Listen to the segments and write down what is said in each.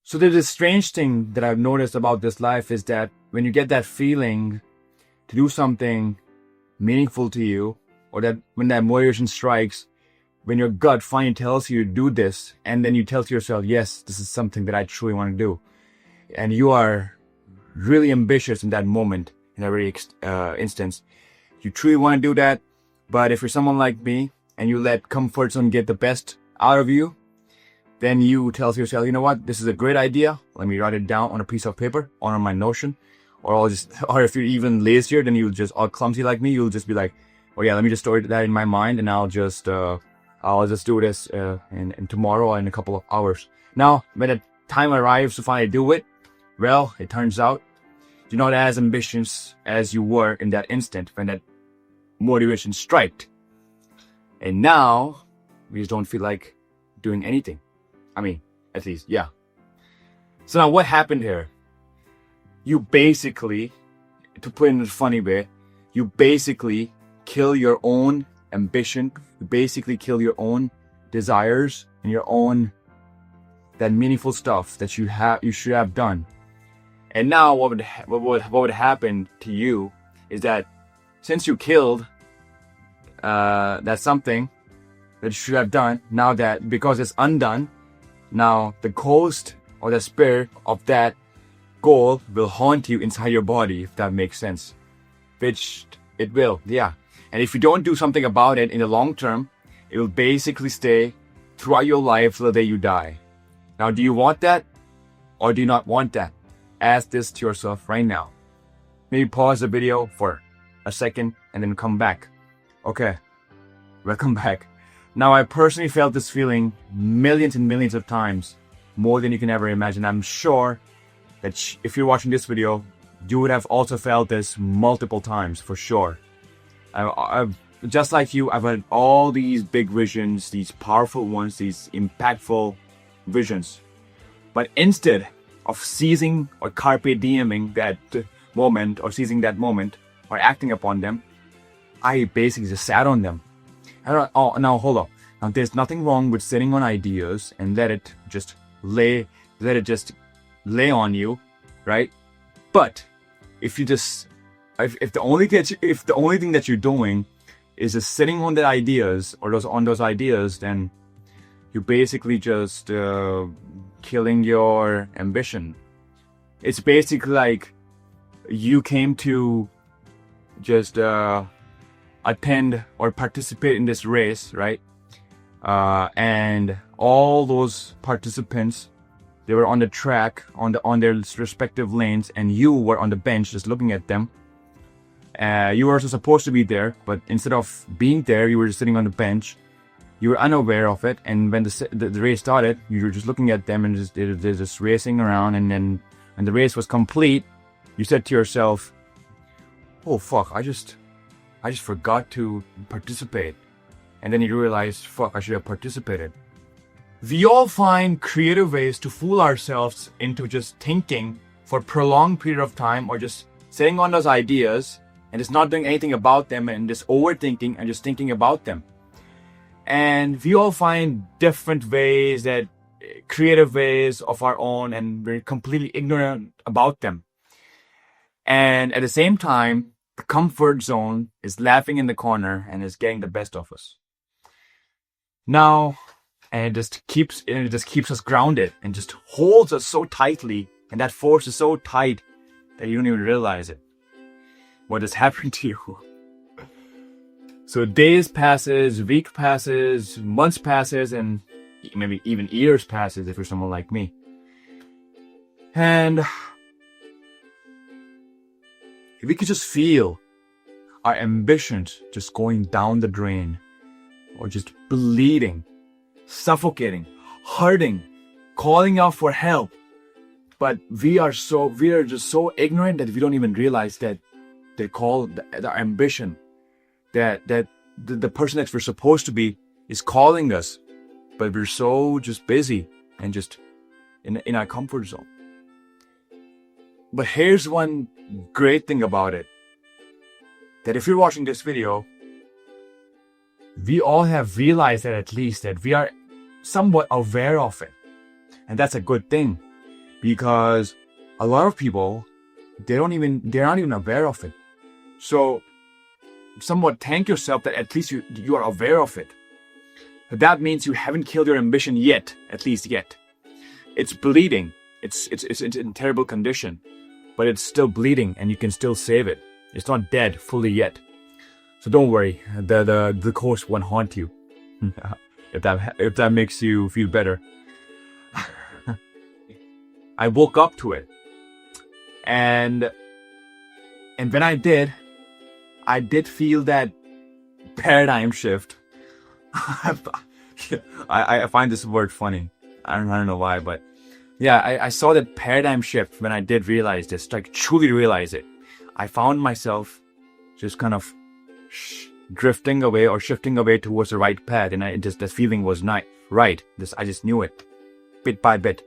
So there's this strange thing that I've noticed about this life is that when you get that feeling to do something meaningful to you, or that when that motivation strikes, when your gut finally tells you to do this, and then you tell to yourself, yes, this is something that I truly want to do. And you are really ambitious in that moment, in every instance. You truly want to do that. But if you're someone like me and you let comfort zone get the best out of you, then you tell yourself, you know what, this is a great idea. Let me write it down on a piece of paper or on my Notion. Or if you're even lazier, then you'll just, all clumsy like me, you'll just be like, oh yeah, let me just store that in my mind and I'll just do this in tomorrow or in a couple of hours. Now, when the time arrives to finally do it, well, it turns out you're not as ambitious as you were in that instant when that motivation struck. And now, we just don't feel like doing anything. I mean, at least, yeah. So now what happened here? You basically, to put it in a funny way, you basically kill your own ambition. You basically kill your own desires and your own, that meaningful stuff that you should have done. And now what would happen to you is that since you killed that something that you should have done, now that because it's undone, now the ghost or the spirit of that goal will haunt you inside your body, if that makes sense. Which it will, yeah. And if you don't do something about it in the long term, it will basically stay throughout your life till the day you die. Now, do you want that or do you not want that? Ask this to yourself right now. Maybe pause the video for a second and then come back. Okay, welcome back. Now, I personally felt this feeling millions and millions of times, more than you can ever imagine. I'm sure that if you're watching this video, you would have also felt this multiple times for sure. I've just like you, I've had all these big visions, these powerful ones, these impactful visions. But instead of seizing or carpe dieming that moment or seizing that moment or acting upon them, I basically just sat on them. Now hold on. Now there's nothing wrong with sitting on ideas and let it just lay on you, right? But if the only thing that you're doing is just sitting on the ideas or those ideas, then you're basically just killing your ambition. It's basically like you came to just attend or participate in this race, right? And all those participants, they were on the track, on their respective lanes, and you were on the bench just looking at them. You were also supposed to be there, but instead of being there, you were just sitting on the bench. You were unaware of it, and when the race started, you were just looking at them and they're just racing around. And then when the race was complete, you said to yourself, "Oh fuck! I just forgot to participate." And then you realized, "Fuck! I should have participated." We all find creative ways to fool ourselves into just thinking for a prolonged period of time, or just sitting on those ideas and just not doing anything about them and just overthinking and just thinking about them. And we all find different ways, that creative ways of our own, and we're completely ignorant about them. And at the same time, the comfort zone is laughing in the corner and is getting the best of us. Now, and it just keeps us grounded and just holds us so tightly, and that force is so tight that you don't even realize it. What has happened to you? So days passes, week passes, months passes, and maybe even years passes if you're someone like me. And if we could just feel our ambitions just going down the drain, or just bleeding, suffocating, hurting, calling out for help. But we are just so ignorant that we don't even realize that they call the ambition, that the person that we're supposed to be is calling us, but we're so just busy and just in our comfort zone. But here's one great thing about it, that if you're watching this video, we all have realized that, at least that we are somewhat aware of it. And that's a good thing. because a lot of people, they're not even aware of it. So somewhat thank yourself that at least you are aware of it. That means you haven't killed your ambition yet, at least yet. It's bleeding. It's in terrible condition, but it's still bleeding and you can still save it. It's not dead fully yet. So don't worry, the course won't haunt you. if that makes you feel better. I woke up to it. And when I did feel that paradigm shift. I find this word funny. I don't know why, but yeah, I saw that paradigm shift when I did realize this, like truly realize it. I found myself just kind of drifting away or shifting away towards the right path, and the feeling was not right. I just knew it, bit by bit.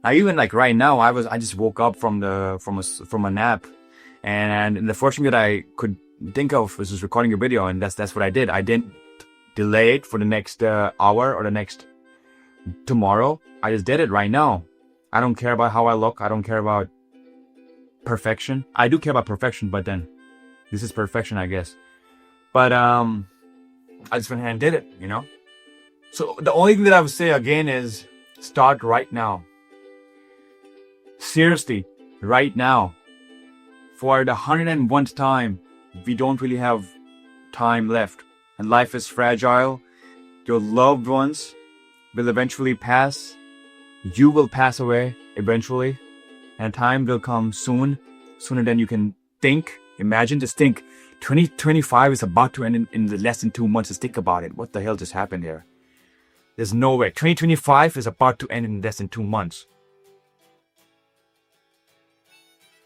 Now even like right now, I just woke up from a nap, and the first thing that I could think of was just recording a video, and that's what I did. I didn't delay it for the next hour or the next tomorrow. I just did it right now. I don't care about how I look. I don't care about perfection. I do care about perfection, but then this is perfection, I guess. But I just went ahead and did it, you know? So the only thing that I would say again is start right now. Seriously, right now. For the 101st time, we don't really have time left. And life is fragile. Your loved ones will eventually pass. You will pass away eventually. And time will come soon. Sooner than you can think. Imagine, just think. 2025 is about to end in less than 2 months. Just think about it. What the hell just happened here? There's no way. 2025 is about to end in less than 2 months.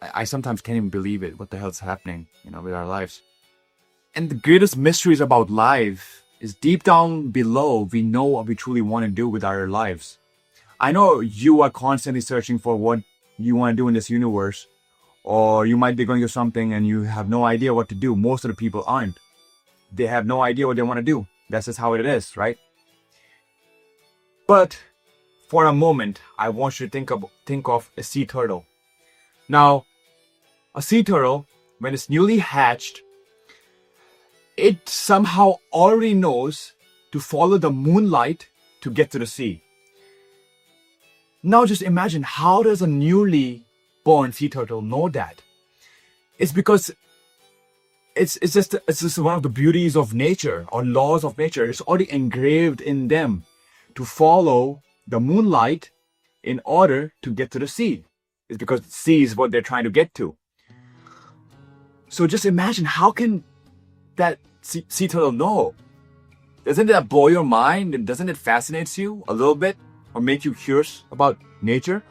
I sometimes can't even believe it. What the hell is happening, with our lives? And the greatest mysteries about life is deep down below, we know what we truly want to do with our lives. I know you are constantly searching for what you want to do in this universe, or you might be going through something and you have no idea what to do. Most of the people aren't. They have no idea what they want to do. That's just how it is, right? But for a moment, I want you to think of a sea turtle. Now, a sea turtle, when it's newly hatched, it somehow already knows to follow the moonlight to get to the sea. Now just imagine, how does a newly born sea turtle know that? It's because it's just one of the beauties of nature or laws of nature. It's already engraved in them to follow the moonlight in order to get to the sea. It's because the sea is what they're trying to get to. So just imagine, how can that sea turtle know? Doesn't that blow your mind? And doesn't it fascinate you a little bit? Or make you curious about nature?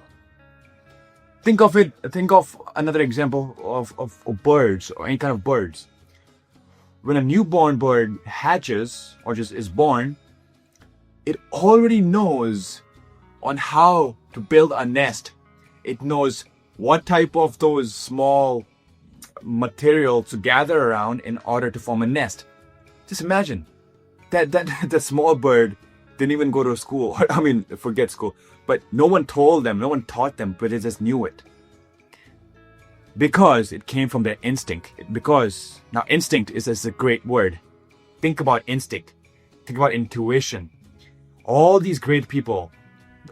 Think of another example of birds, or any kind of birds. When a newborn bird hatches or just is born, it already knows on how to build a nest. It knows what type of those small materials to gather around in order to form a nest. Just imagine that the small bird didn't even go to school. I mean, forget school. But no one told them, no one taught them, but they just knew it. Because it came from their instinct. Now instinct is a great word. Think about instinct. Think about intuition. All these great people,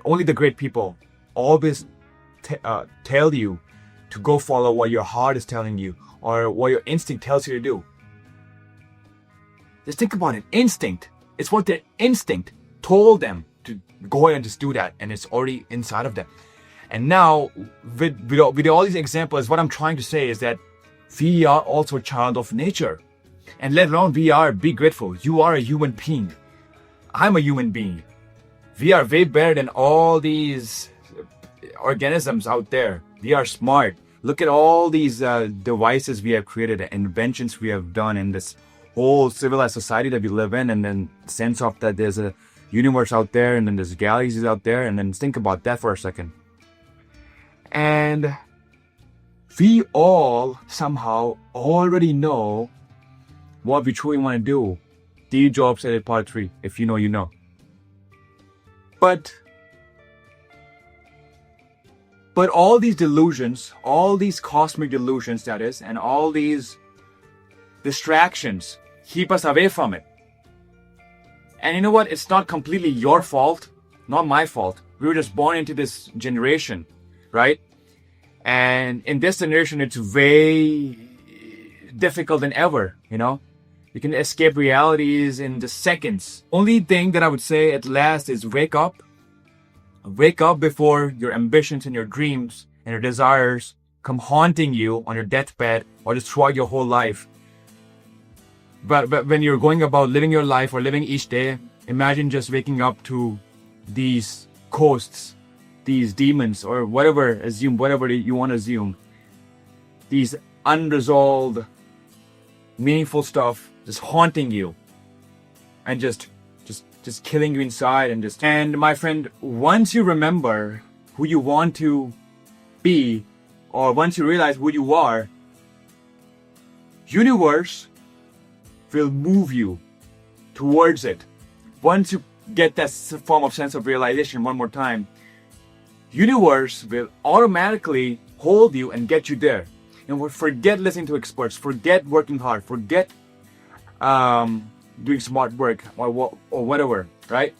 only the great people, always tell you to go follow what your heart is telling you or what your instinct tells you to do. Just think about it. Instinct. It's what their instinct told them to go ahead and just do that, and it's already inside of them. And now, with all these examples, what I'm trying to say is that we are also a child of nature. And let alone be grateful. You are a human being. I'm a human being. We are way better than all these organisms out there. We are smart. Look at all these devices we have created, inventions we have done in this whole civilized society that we live in, and then sense of that there's a universe out there, and then there's galaxies out there, and then think about that for a second. And we all somehow already know what we truly want to do. Steve Jobs said it, part 3. If you know, you know. But But all these delusions, all these cosmic delusions, that is, and all these distractions keep us away from it. And you know what? It's not completely your fault, not my fault. We were just born into this generation, right? And in this generation, it's way difficult than ever, you know? You can escape realities in just seconds. Only thing that I would say at last is wake up. Wake up before your ambitions and your dreams and your desires come haunting you on your deathbed or just throughout your whole life. But when you're going about living your life or living each day, imagine just waking up to these ghosts, these demons, or whatever, assume whatever you want to assume. These unresolved, meaningful stuff just haunting you and just killing you inside and my friend, once you remember who you want to be, or once you realize who you are, universe will move you towards it. Once you get that form of sense of realization one more time, universe will automatically hold you and get you there. And forget listening to experts, forget working hard, forget doing smart work or whatever, right?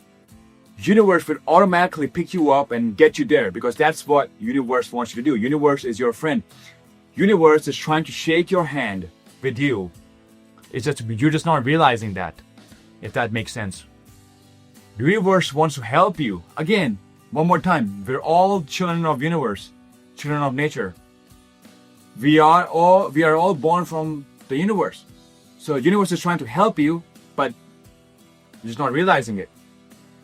Universe will automatically pick you up and get you there, because that's what universe wants you to do. Universe is your friend. Universe is trying to shake your hand with you. It's just you're just not realizing that, if that makes sense. The universe wants to help you. Again, one more time, we're all children of universe, children of nature. We are all born from the universe. So the universe is trying to help you, but you're just not realizing it.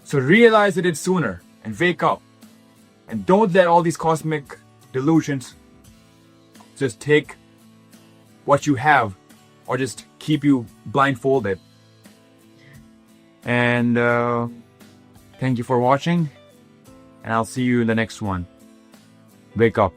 So realize it sooner and wake up. And don't let all these cosmic delusions just take what you have or just keep you blindfolded. And thank you for watching. And I'll see you in the next one. Wake up.